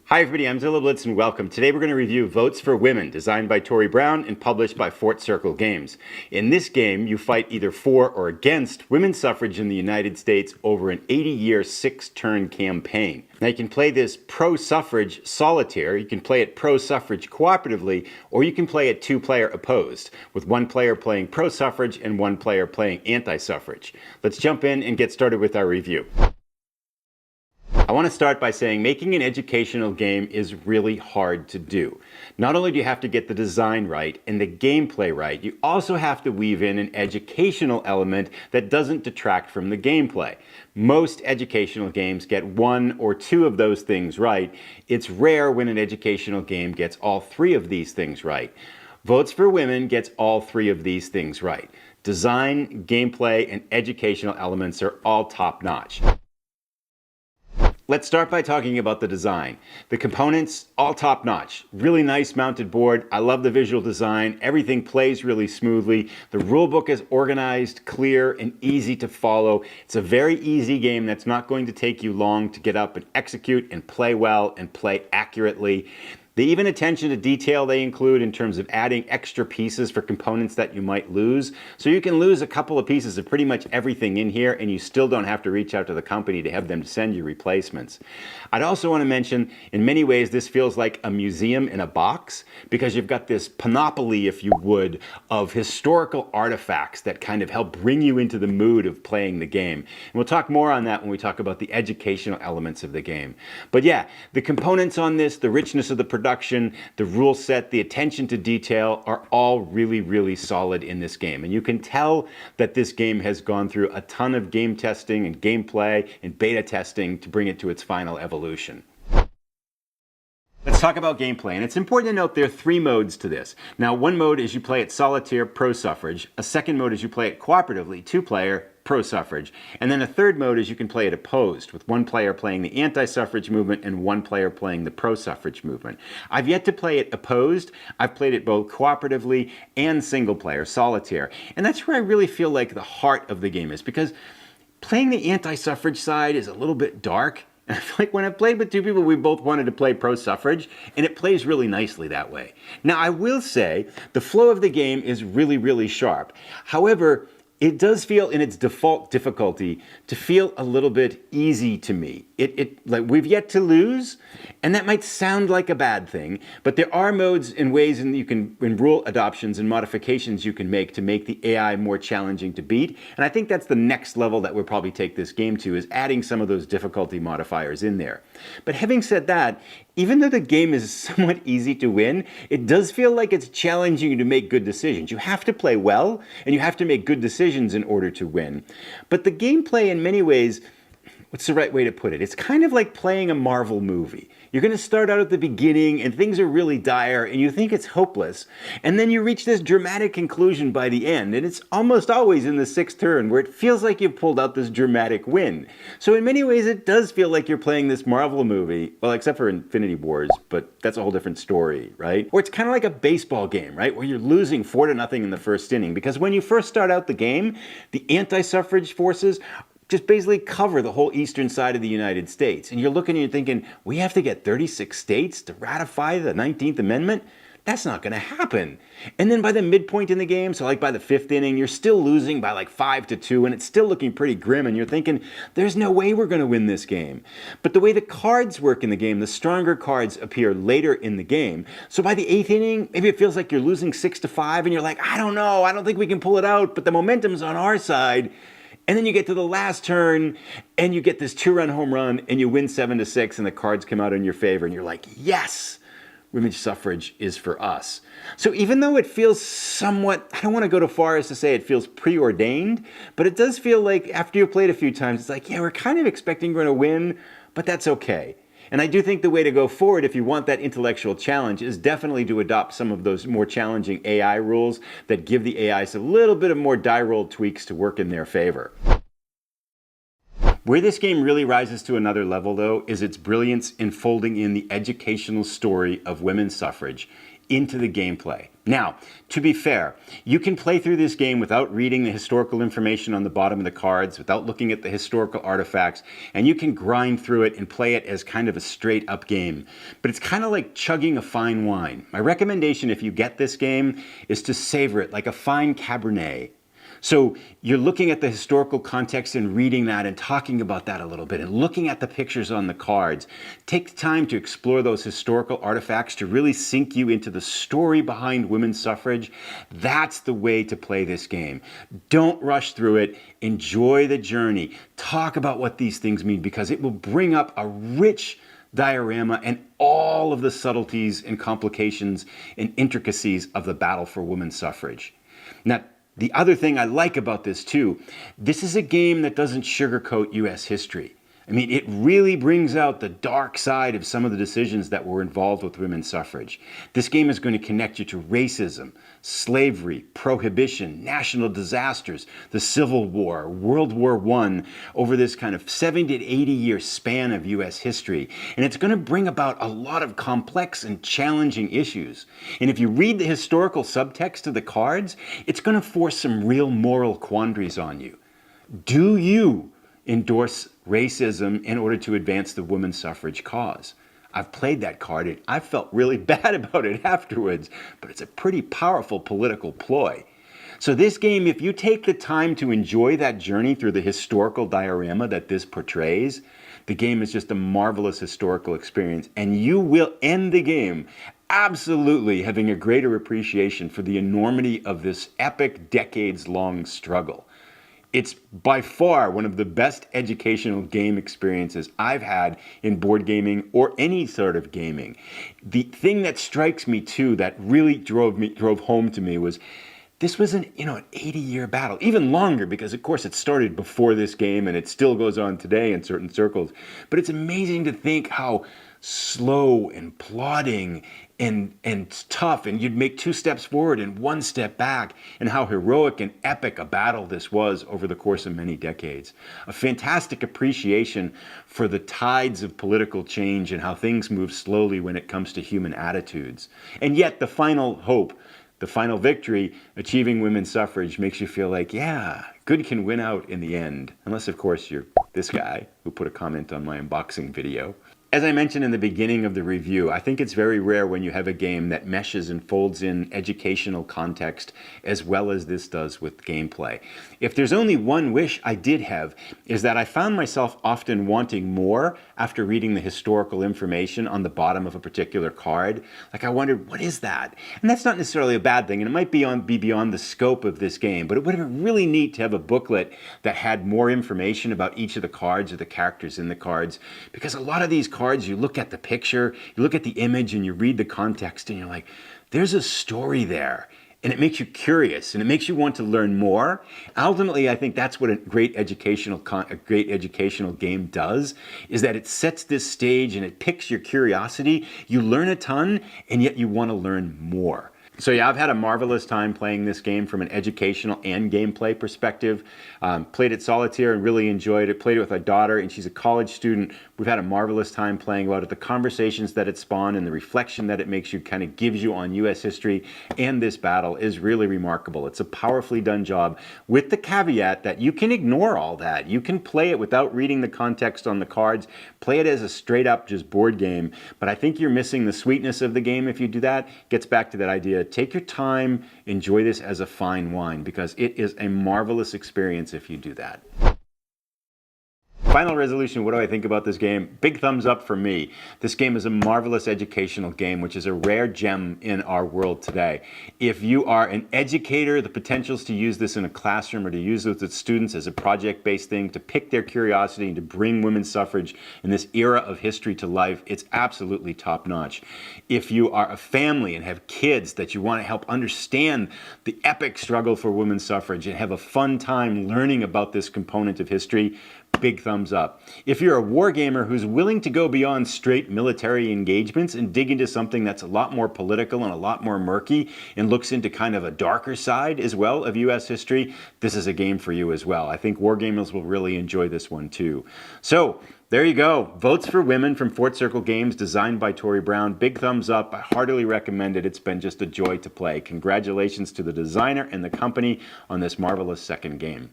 Hi everybody, I'm Zilla Blitz and welcome. Today we're going to review Votes for Women, designed by Tory Brown and published by Fort Circle Games. In this game, you fight either for or against women's suffrage in the United States over an 80-year, 6-turn campaign. Now you can play this pro-suffrage solitaire, you can play it pro-suffrage cooperatively, or you can play it two-player opposed, with one player playing pro-suffrage and one player playing anti-suffrage. Let's jump in and get started with our review. I want to start by saying making an educational game is really hard to do. Not only do you have to get the design right and the gameplay right, you also have to weave in an educational element that doesn't detract from the gameplay. Most educational games get one or two of those things right. It's rare when an educational game gets all three of these things right. Votes for Women gets all three of these things right. Design, gameplay, and educational elements are all top-notch. Let's start by talking about the design. The components, all top-notch. Really nice mounted board. I love the visual design. Everything plays really smoothly. The rulebook is organized, clear, and easy to follow. It's a very easy game that's not going to take you long to get up and execute and play well and play accurately. The even attention to detail they include in terms of adding extra pieces for components that you might lose. So you can lose a couple of pieces of pretty much everything in here and you still don't have to reach out to the company to have them send you replacements. I'd also want to mention, in many ways, this feels like a museum in a box because you've got this panoply, if you would, of historical artifacts that kind of help bring you into the mood of playing the game. And we'll talk more on that when we talk about the educational elements of the game. But yeah, the components on this, the richness of the production, the rule set, the attention to detail are all really, really solid in this game. And you can tell that this game has gone through a ton of game testing and gameplay and beta testing to bring it to its final evolution. Let's talk about gameplay, and it's important to note there are three modes to this. Now, one mode is you play it solitaire, pro-suffrage. A second mode is you play it cooperatively, two-player, pro-suffrage. And then a third mode is you can play it opposed, with one player playing the anti-suffrage movement and one player playing the pro-suffrage movement. I've yet to play it opposed. I've played it both cooperatively and single-player, solitaire. And that's where I really feel like the heart of the game is, because playing the anti-suffrage side is a little bit dark. And I feel like when I've played with two people, we both wanted to play pro-suffrage, and it plays really nicely that way. Now, I will say the flow of the game is really, really sharp. However, it does feel in its default difficulty to feel a little bit easy to me. Like we've yet to lose, and that might sound like a bad thing, but there are modes and ways in rule adoptions and modifications you can make to make the AI more challenging to beat. And I think that's the next level that we'll probably take this game to, is adding some of those difficulty modifiers in there. But having said that, even though the game is somewhat easy to win, it does feel like it's challenging you to make good decisions. You have to play well, and you have to make good decisions in order to win. But the gameplay, in many ways, what's the right way to put it? It's kind of like playing a Marvel movie. You're going to start out at the beginning and things are really dire and you think it's hopeless. And then you reach this dramatic conclusion by the end. And it's almost always in the sixth turn where it feels like you've pulled out this dramatic win. So in many ways, it does feel like you're playing this Marvel movie. Well, except for Infinity Wars, but that's a whole different story, right? Or it's kind of like a baseball game, right? Where you're losing 4-0 in the first inning. Because when you first start out the game, the anti-suffrage forces just basically cover the whole eastern side of the United States. And you're looking and you're thinking, we have to get 36 states to ratify the 19th Amendment? That's not going to happen. And then by the midpoint in the game, so like by the 5th inning, you're still losing by like 5-2, and it's still looking pretty grim, and you're thinking, there's no way we're going to win this game. But the way the cards work in the game, the stronger cards appear later in the game. So by the 8th inning, maybe it feels like you're losing 6-5, and you're like, I don't know, I don't think we can pull it out, but the momentum's on our side. And then you get to the last turn and you get this 2-run home run and you win 7-6 and the cards come out in your favor and you're like, yes, women's suffrage is for us. So even though it feels somewhat, I don't want to go too far as to say it feels preordained, but it does feel like after you've played a few times, it's like, yeah, we're kind of expecting we're going to win, but that's okay. And I do think the way to go forward, if you want that intellectual challenge, is definitely to adopt some of those more challenging AI rules that give the AIs a little bit of more die roll tweaks to work in their favor. Where this game really rises to another level, though, is its brilliance in folding in the educational story of women's suffrage into the gameplay. Now, to be fair, you can play through this game without reading the historical information on the bottom of the cards, without looking at the historical artifacts, and you can grind through it and play it as kind of a straight up game. But it's kind of like chugging a fine wine. My recommendation if you get this game is to savor it like a fine Cabernet. So you're looking at the historical context and reading that and talking about that a little bit and looking at the pictures on the cards. Take the time to explore those historical artifacts to really sink you into the story behind women's suffrage. That's the way to play this game. Don't rush through it. Enjoy the journey. Talk about what these things mean because it will bring up a rich diorama and all of the subtleties and complications and intricacies of the battle for women's suffrage. Now, the other thing I like about this too, this is a game that doesn't sugarcoat US history. I mean, it really brings out the dark side of some of the decisions that were involved with women's suffrage. This game is going to connect you to racism, slavery, prohibition, national disasters, the Civil War, World War I, over this kind of 70 to 80 year span of US history. And it's going to bring about a lot of complex and challenging issues. And if you read the historical subtext of the cards, it's going to force some real moral quandaries on you. Do you endorse racism in order to advance the women's suffrage cause? I've played that card and I felt really bad about it afterwards, but it's a pretty powerful political ploy. So this game, if you take the time to enjoy that journey through the historical diorama that this portrays, the game is just a marvelous historical experience, and you will end the game absolutely having a greater appreciation for the enormity of this epic, decades-long struggle. It's by far one of the best educational game experiences I've had in board gaming or any sort of gaming. The thing that strikes me too, that really drove home to me was this was an 80-year battle, even longer because of course it started before this game and it still goes on today in certain circles. But it's amazing to think how slow and plodding and tough, and you'd make 2 steps forward and 1 step back, and how heroic and epic a battle this was over the course of many decades. A fantastic appreciation for the tides of political change and how things move slowly when it comes to human attitudes. And yet the final hope, the final victory, achieving women's suffrage, makes you feel like, yeah, good can win out in the end. Unless, of course, you're this guy who put a comment on my unboxing video. As I mentioned in the beginning of the review, I think it's very rare when you have a game that meshes and folds in educational context as well as this does with gameplay. If there's only one wish I did have, is that I found myself often wanting more after reading the historical information on the bottom of a particular card. Like I wondered, what is that? And that's not necessarily a bad thing, and it might be beyond the scope of this game, but it would have been really neat to have a booklet that had more information about each of the cards or the characters in the cards, because a lot of these cards, you look at the picture, you look at the image, and you read the context, and you're like, there's a story there. And it makes you curious, and it makes you want to learn more. Ultimately, I think that's what a great educational game does, is that it sets this stage and it picks your curiosity. You learn a ton, and yet you want to learn more. So yeah, I've had a marvelous time playing this game from an educational and gameplay perspective. Played it Solitaire and really enjoyed it. Played it with my daughter, and she's a college student. We've had a marvelous time playing about it. The conversations that it spawned and the reflection that it makes you, kind of gives you on US history and this battle is really remarkable. It's a powerfully done job, with the caveat that you can ignore all that. You can play it without reading the context on the cards. Play it as a straight up just board game. But I think you're missing the sweetness of the game if you do that. Gets back to that idea. Take your time, enjoy this as a fine wine, because it is a marvelous experience if you do that. Final resolution, what do I think about this game? Big thumbs up for me. This game is a marvelous educational game, which is a rare gem in our world today. If you are an educator, the potentials to use this in a classroom or to use it with students as a project-based thing, to pick their curiosity and to bring women's suffrage in this era of history to life, it's absolutely top-notch. If you are a family and have kids that you want to help understand the epic struggle for women's suffrage and have a fun time learning about this component of history, big thumbs up. If you're a wargamer who's willing to go beyond straight military engagements and dig into something that's a lot more political and a lot more murky and looks into kind of a darker side as well of US history, this is a game for you as well. I think wargamers will really enjoy this one too. So there you go. Votes for Women from Fort Circle Games, designed by Tory Brown. Big thumbs up. I heartily recommend it. It's been just a joy to play. Congratulations to the designer and the company on this marvelous second game.